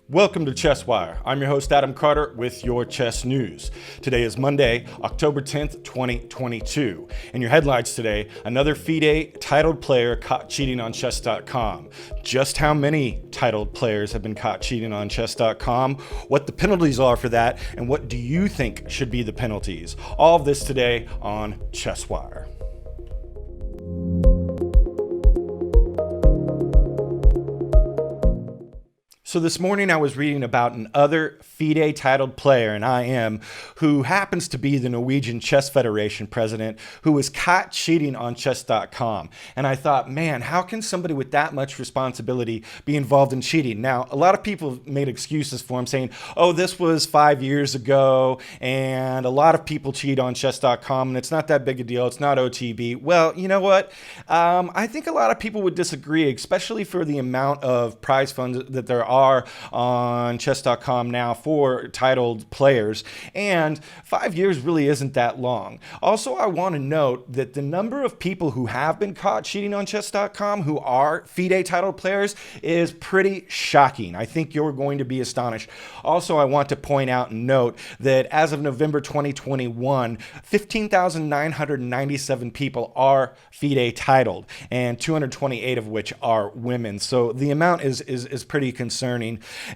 Welcome to ChessWire. I'm your host, Adam Carter, with your chess news. Today is Monday, October 10th, 2022. In your headlines today, another FIDE titled player caught cheating on chess.com. Just how many titled players have been caught cheating on chess.com, what the penalties are for that, and what do you think should be the penalties? All of this today on ChessWire. So this morning I was reading about another FIDE titled player, and I am, who happens to be the Norwegian Chess Federation president, who was caught cheating on chess.com. And I thought, man, how can somebody with that much responsibility be involved in cheating? Now, a lot of people made excuses for him saying, oh, this was 5 years ago, and a lot of people cheat on chess.com, and it's not that big a deal. It's not OTB. Well, you know what? I think a lot of people would disagree, especially for the amount of prize funds that there are on chess.com now for titled players, and 5 years really isn't that long. Also, I want to note that the number of people who have been caught cheating on chess.com who are FIDE titled players is pretty shocking. I think you're going to be astonished. Also, I want to point out and note that as of November 2021, 15,997 people are FIDE titled, and 228 of which are women. So the amount is pretty concerning.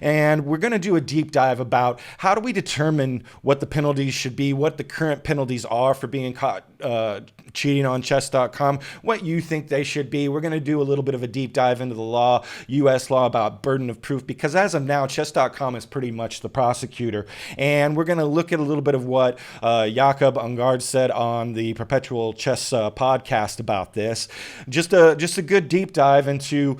And we're going to do a deep dive about how do we determine what the penalties should be, what the current penalties are for being caught cheating on chess.com, what you think they should be. We're going to do a little bit of a deep dive into the law, U.S. law about burden of proof, because as of now, chess.com is pretty much the prosecutor. And we're going to look at a little bit of what Jakob Ungard said on the Perpetual Chess podcast about this. Just a good deep dive into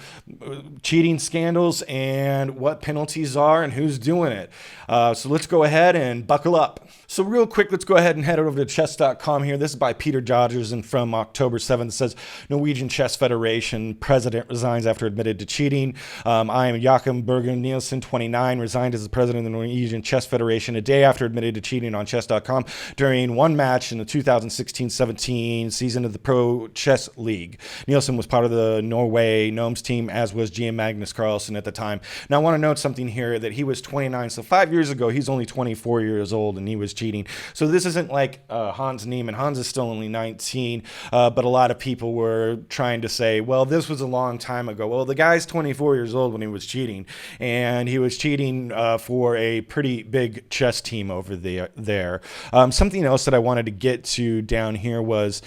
cheating scandals and what penalties are and who's doing it. So let's go ahead and buckle up. So real quick, let's go ahead and head over to chess.com here. This is by Peter Dodgers and from October 7th. It says, Norwegian Chess Federation president resigns after admitted to cheating. I am Jakob Bergen Nielsen, 29, resigned as the president of the Norwegian Chess Federation a day after admitted to cheating on chess.com during one match in the 2016-17 season of the Pro Chess League. Nielsen was part of the Norway Gnomes team, as was GM Magnus Carlsen at the time. Now, I want to note something here that he was 29, so 5 years ago, he's only 24 years old, and he was cheating. So this isn't like Hans Niemann. Hans is still only 19, but a lot of people were trying to say, well, this was a long time ago. Well, the guy's 24 years old when he was cheating, and he was cheating for a pretty big chess team over there. Something else that I wanted to get to down here was...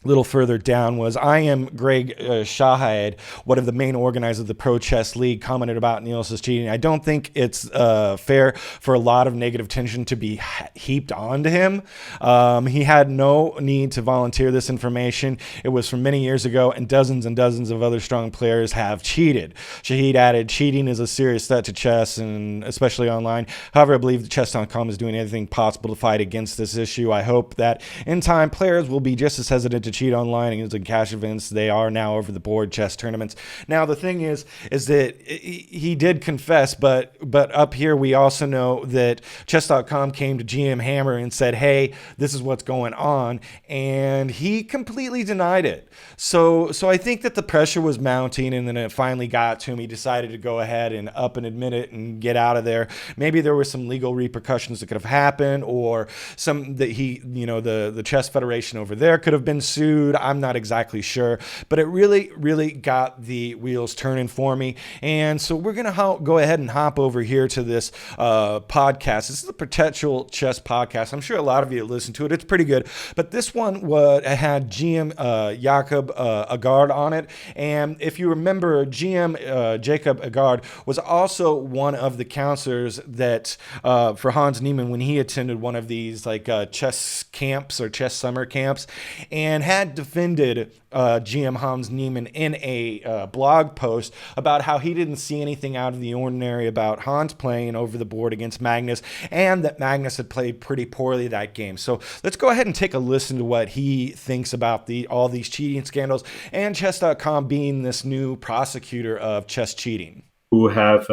little further down was, I am Greg Shahid, one of the main organizers of the Pro Chess League, commented about Nielsen's cheating. I don't think it's fair for a lot of negative tension to be heaped onto him. He had no need to volunteer this information. It was from many years ago, and dozens of other strong players have cheated. Shahid added, cheating is a serious threat to chess, and especially online. However, I believe that chess.com is doing everything possible to fight against this issue. I hope that in time, players will be just as hesitant to cheat online against in cash events they are now over the board chess tournaments. Now the thing is that he did confess, but up here we also know that chess.com came to GM Hammer and said, hey, this is what's going on, and he completely denied it. So I think that the pressure was mounting, and then it finally got to him. He decided to go ahead and up and admit it and get out of there. Maybe there were some legal repercussions that could have happened, or some that the Chess Federation over there could have been sued. I'm not exactly sure, but it really got the wheels turning for me. And so we're going to go ahead and hop over here to this podcast. This is the Perpetual Chess podcast. I'm sure a lot of you listen to it. It's pretty good. But this one had GM Jakob Agard on it. And if you remember, GM Jakob Agard was also one of the counselors that for Hans Niemann when he attended one of these chess camps or chess summer camps, and had defended GM Hans Niemann in a blog post about how he didn't see anything out of the ordinary about Hans playing over the board against Magnus, and that Magnus had played pretty poorly that game. So let's go ahead and take a listen to what he thinks about all these cheating scandals and chess.com being this new prosecutor of chess cheating. Who have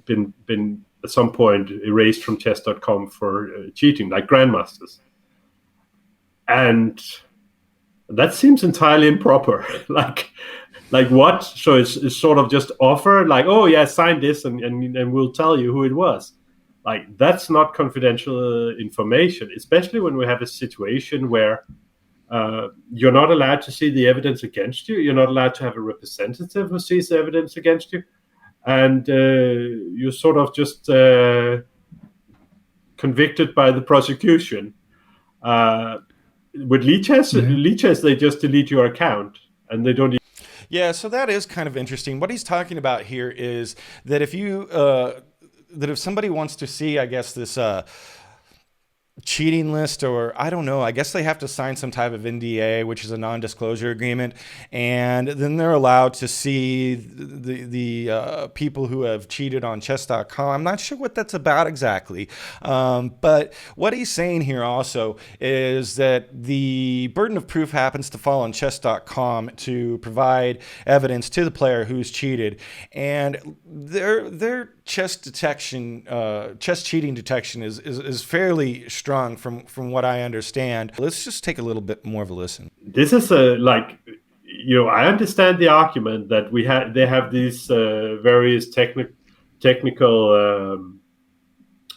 been at some point erased from chess.com for cheating, like grandmasters. And that seems entirely improper. Like what? So it's sort of just offer, like, oh yeah, sign this, and we'll tell you who it was. Like that's not confidential information, especially when we have a situation where you're not allowed to see the evidence against you. You're not allowed to have a representative who sees the evidence against you, and you're sort of just convicted by the prosecution. With leeches, they just delete your account and they don't. Yeah, so that is kind of interesting. What he's talking about here is that if you that if somebody wants to see, I guess, this cheating list, or I don't know, I guess they have to sign some type of NDA, which is a non-disclosure agreement, and then they're allowed to see the people who have cheated on chess.com. I'm not sure what that's about exactly, but what he's saying here also is that the burden of proof happens to fall on chess.com to provide evidence to the player who's cheated, and their chess cheating detection is fairly strong from what I understand. Let's just take a little bit more of a listen. This is I understand the argument that they have these various technical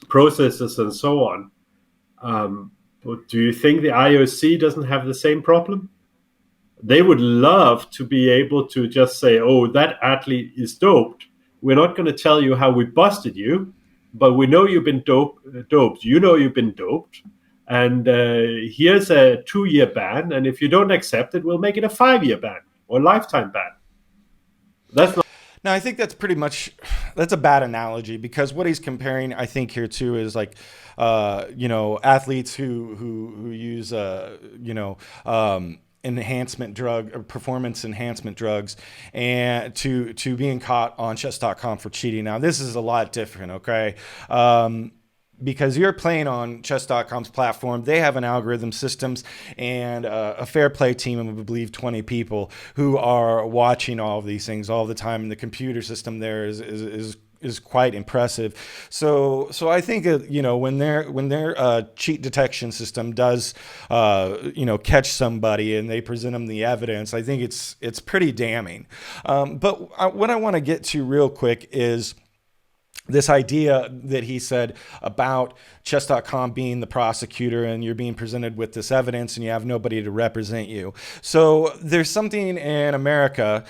processes and so on. But do you think the IOC doesn't have the same problem? They would love to be able to just say, oh, that athlete is doped. We're not going to tell you how we busted you, but we know you've been doped. You know you've been doped. And here's a 2-year ban. And if you don't accept it, we'll make it a 5-year ban or lifetime ban. That's not. Now, I think that's a bad analogy, because what he's comparing, I think, here too is like, athletes who use, enhancement drug or performance enhancement drugs, and to being caught on chess.com for cheating. Now, this is a lot different, okay? Because you're playing on chess.com's platform. They have an algorithm systems and a fair play team of, I believe, 20 people who are watching all of these things all the time. And the computer system there is quite impressive. So I think when their cheat detection system does catch somebody and they present them the evidence, I think it's pretty damning. But what I want to get to real quick is this idea that he said about chess.com being the prosecutor, and you're being presented with this evidence and you have nobody to represent you. So there's something in America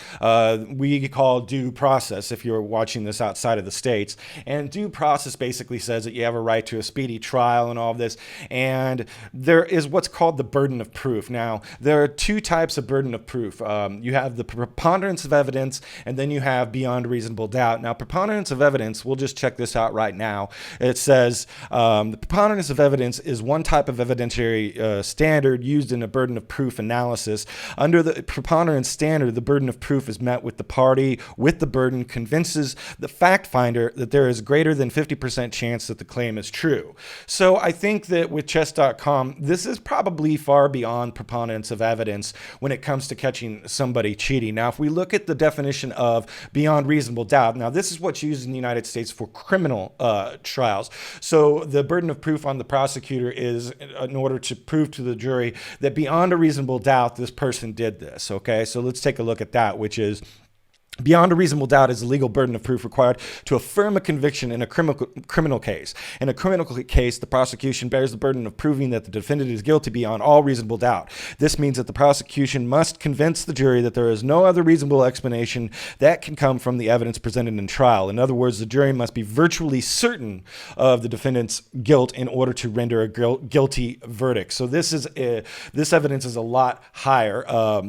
we call due process, if you're watching this outside of the States. And due process basically says that you have a right to a speedy trial and all of this. And there is what's called the burden of proof. Now, there are two types of burden of proof. You have the preponderance of evidence, and then you have beyond reasonable doubt. Now, preponderance of evidence, we'll just check this out right now. It says the preponderance of evidence is one type of evidentiary standard used in a burden of proof analysis. Under the preponderance standard, the burden of proof is met with the party with the burden convinces the fact finder that there is greater than 50% chance that the claim is true. So I think that with chess.com, this is probably far beyond preponderance of evidence when it comes to catching somebody cheating. Now, if we look at the definition of beyond reasonable doubt, now this is what's used in the United States for criminal trials. So the burden of proof on the prosecutor is in order to prove to the jury that beyond a reasonable doubt this person did this. Okay, so let's take a look at that, which is beyond a reasonable doubt is the legal burden of proof required to affirm a conviction in a criminal case. In a criminal case, the prosecution bears the burden of proving that the defendant is guilty beyond all reasonable doubt. This means that the prosecution must convince the jury that there is no other reasonable explanation that can come from the evidence presented in trial. In other words, the jury must be virtually certain of the defendant's guilt in order to render a guilty verdict. So this evidence is a lot higher.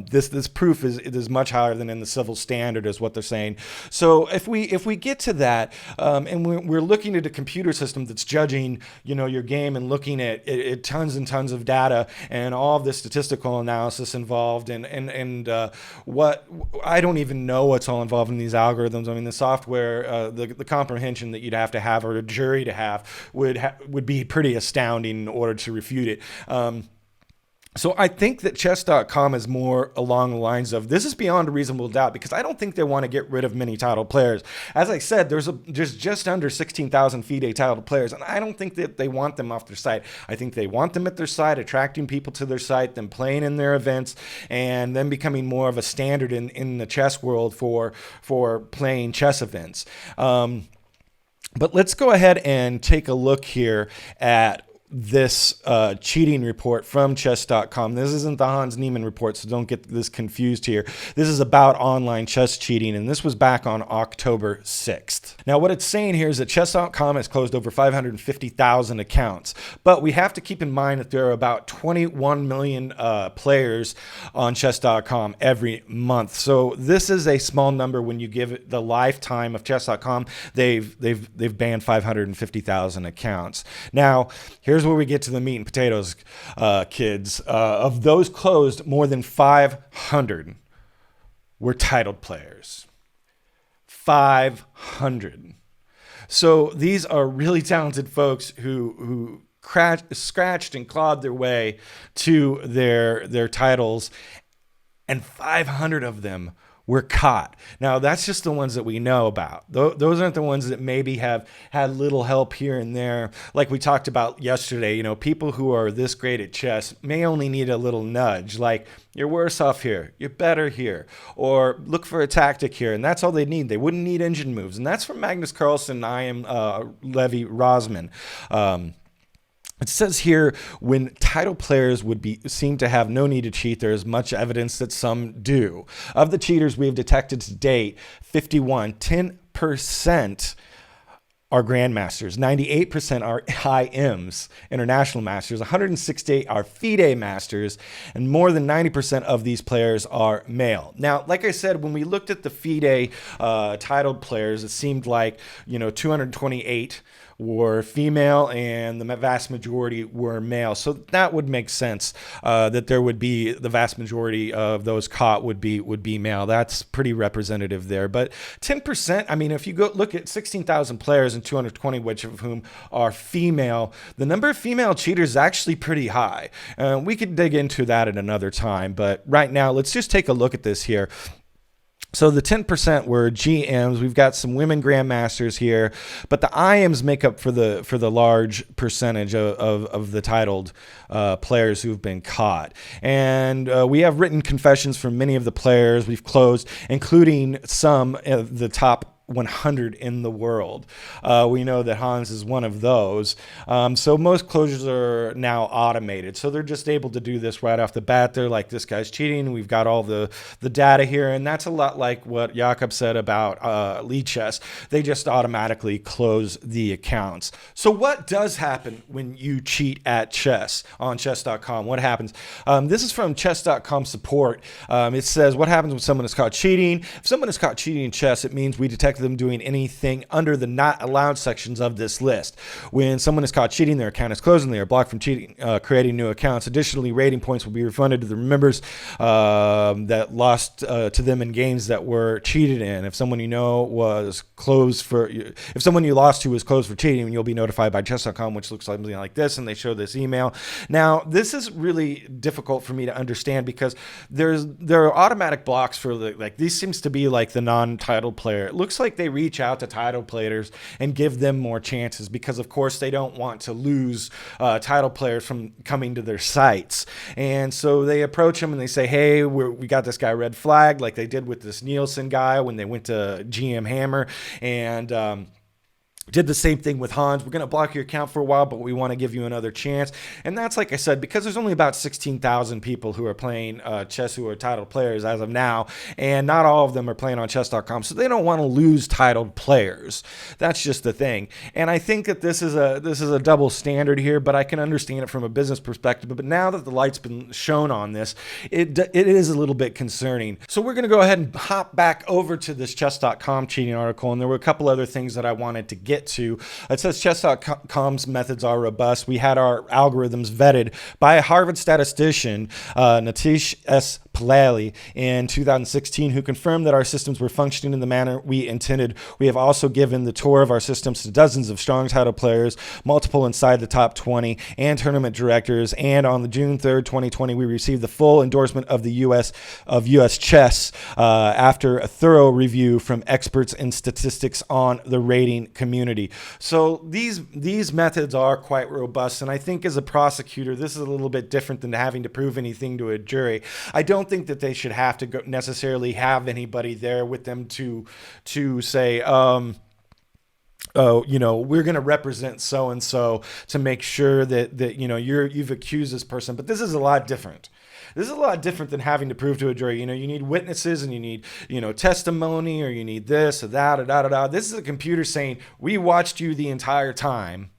This proof is much higher than in the civil standard, is what they're saying. So if we get to that, and we're looking at a computer system that's judging, your game and looking at tons and tons of data and all of the statistical analysis involved, and what I don't even know what's all involved in these algorithms. I mean, the software, the comprehension that you'd have to have, or a jury to have, would be pretty astounding in order to refute it. So I think that chess.com is more along the lines of this is beyond a reasonable doubt, because I don't think they want to get rid of many titled players. As I said, there's just under 16,000 FIDE titled players, and I don't think that they want them off their site. I think they want them at their site, attracting people to their site, them playing in their events, and then becoming more of a standard in the chess world for playing chess events. But let's go ahead and take a look here at this cheating report from chess.com. This isn't the Hans Niemann report, so don't get this confused here. This is about online chess cheating, and this was back on October 6th. Now, what it's saying here is that chess.com has closed over 550,000 accounts, but we have to keep in mind that there are about 21 million players on chess.com every month. So this is a small number when you give it the lifetime of chess.com. They've banned 550,000 accounts. Now, here's where we get to the meat and potatoes, kids. Of those closed, more than 500 were titled players. 500. So these are really talented folks who scratched and clawed their way to their titles, and 500 of them were caught. Now, that's just the ones that we know about. Those aren't the ones that maybe have had little help here and there. Like we talked about yesterday, people who are this great at chess may only need a little nudge, like you're worse off here, you're better here, or look for a tactic here, and that's all they need. They wouldn't need engine moves. And that's from Magnus Carlsen. I am Levi Rosman. It says here, when title players would be seen to have no need to cheat, there is much evidence that some do. Of the cheaters we have detected to date, 10% are grandmasters, 98% are IMs, international masters, 168 are FIDE masters, and more than 90% of these players are male. Now, like I said, when we looked at the FIDE titled players, it seemed like 228 were female and the vast majority were male. So that would make sense that there would be the vast majority of those caught would be male. That's pretty representative there. But 10%, I mean, if you go look at 16,000 players and 220, which of whom are female, the number of female cheaters is actually pretty high. We could dig into that at another time, but right now let's just take a look at this here. So the 10% were GMs. We've got some women grandmasters here, but the IMs make up for the large percentage of the titled players who've been caught. And we have written confessions from many of the players we've closed, including some of the top 100 in the world. We know that Hans is one of those. So most closures are now automated. So they're just able to do this right off the bat. They're like, this guy's cheating. We've got all the data here. And that's a lot like what Jakob said about lead chess. They just automatically close the accounts. So what does happen when you cheat at chess on chess.com? What happens? This is from chess.com support. It says, what happens when someone is caught cheating? If someone is caught cheating in chess, it means we detect them doing anything under the not allowed sections of this list. When someone is caught cheating, their account is closed and they are blocked from cheating, creating new accounts. Additionally, rating points will be refunded to the members that lost to them in games that were cheated in. If someone was closed if someone you lost to was closed for cheating, you'll be notified by chess.com, which looks something like this, and they show this email. Now, this is really difficult for me to understand because there are automatic blocks for these seems to be like the non-titled player. It looks like they reach out to title players and give them more chances because, of course, they don't want to lose title players from coming to their sites. And so they approach them and they say, hey, we got this guy red flagged, like they did with this Nielsen guy when they went to GM Hammer and did the same thing with Hans. We're going to block your account for a while, but we want to give you another chance. And that's, like I said, because there's only about 16,000 people who are playing chess who are titled players as of now, and not all of them are playing on chess.com, so they don't want to lose titled players. That's just the thing. And I think that this is a double standard here, but I can understand it from a business perspective. But now that the light's been shown on this, it is a little bit concerning. So we're going to go ahead and hop back over to this chess.com cheating article, and there were a couple other things that I wanted to get to. It says chess.com's methods are robust. We had our algorithms vetted by a Harvard statistician, Natish S. Palali in 2016, who confirmed that our systems were functioning in the manner we intended. We have also given the tour of our systems to dozens of strong title players, multiple inside the top 20, and tournament directors. And on the June 3rd, 2020, we received the full endorsement of the U.S. Chess after a thorough review from experts in statistics on the rating community. So these methods are quite robust, and I think as a prosecutor, this is a little bit different than having to prove anything to a jury. I don't think that they should have to necessarily have anybody there with them to say, we're going to represent so-and-so to make sure that you've accused this person. But this is a lot different. This is a lot different than having to prove to a jury. You need witnesses and you need, testimony, or you need this or that or da. This is a computer saying, we watched you the entire time.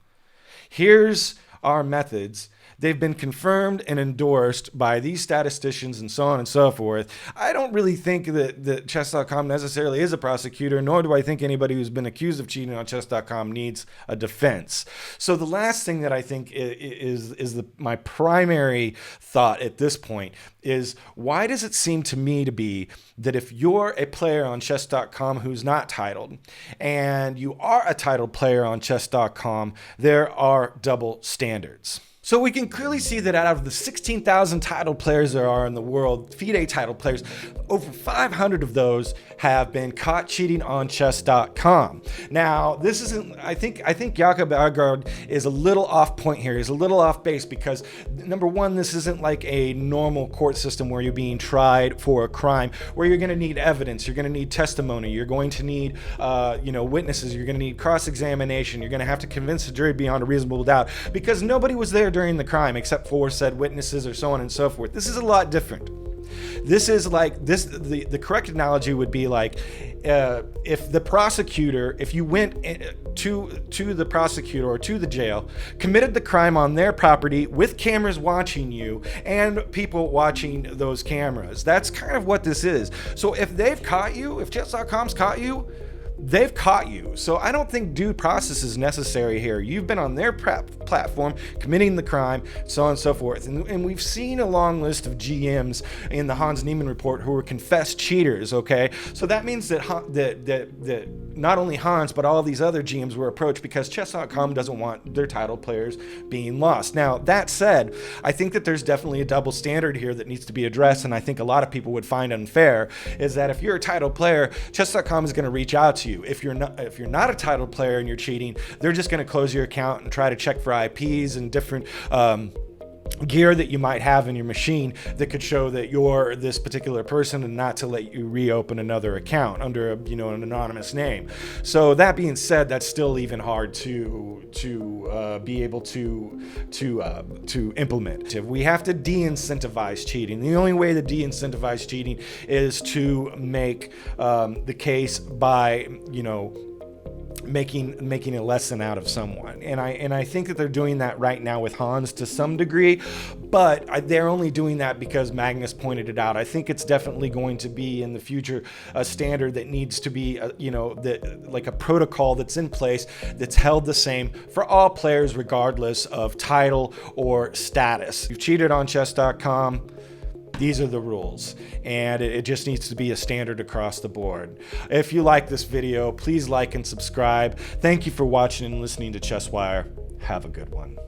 Here's our methods. They've been confirmed and endorsed by these statisticians and so on and so forth. I don't really think that Chess.com necessarily is a prosecutor, nor do I think anybody who's been accused of cheating on Chess.com needs a defense. So the last thing that I think is my primary thought at this point is, why does it seem to me to be that if you're a player on Chess.com who's not titled, and you are a titled player on Chess.com, there are double standards? So we can clearly see that out of the 16,000 titled players there are in the world, FIDE titled players, over 500 of those have been caught cheating on Chess.com. Now, this isn't, I think Jakob Aagaard is a little off point here. He's a little off base because, number one, this isn't like a normal court system where you're being tried for a crime, where you're going to need evidence, you're going to need testimony, you're going to need, witnesses, you're going to need cross-examination, you're going to have to convince the jury beyond a reasonable doubt, because nobody was there during the crime except for said witnesses or so on and so forth. This is a lot different. This is like this. The correct analogy would be like if you went to the prosecutor or to the jail, committed the crime on their property with cameras watching you and people watching those cameras. That's kind of what this is. So if they've caught you, if Chess.com's caught you, they've caught you. So I don't think due process is necessary here. You've been on their platform committing the crime, so on and so forth. And we've seen a long list of GMs in the Hans Niemann report who were confessed cheaters, okay? So that means that not only Hans, but all of these other GMs were approached because Chess.com doesn't want their title players being lost. Now, that said, I think that there's definitely a double standard here that needs to be addressed, and I think a lot of people would find unfair, is that if you're a title player, Chess.com is going to reach out to you. If you're not a title player and you're cheating, they're just going to close your account and try to check for IPs and different gear that you might have in your machine that could show that you're this particular person, and not to let you reopen another account under an anonymous name. So that being said, that's still even hard to be able to implement. If we have to de-incentivize cheating, the only way to de-incentivize cheating is to make the case by making a lesson out of someone, and I think that they're doing that right now with Hans to some degree, but they're only doing that because Magnus pointed it out. I think it's definitely going to be in the future a standard that needs to be like a protocol that's in place that's held the same for all players regardless of title or status. If you've cheated on Chess.com, these are the rules, and it just needs to be a standard across the board. If you like this video, please like and subscribe. Thank you for watching and listening to ChessWire. Have a good one.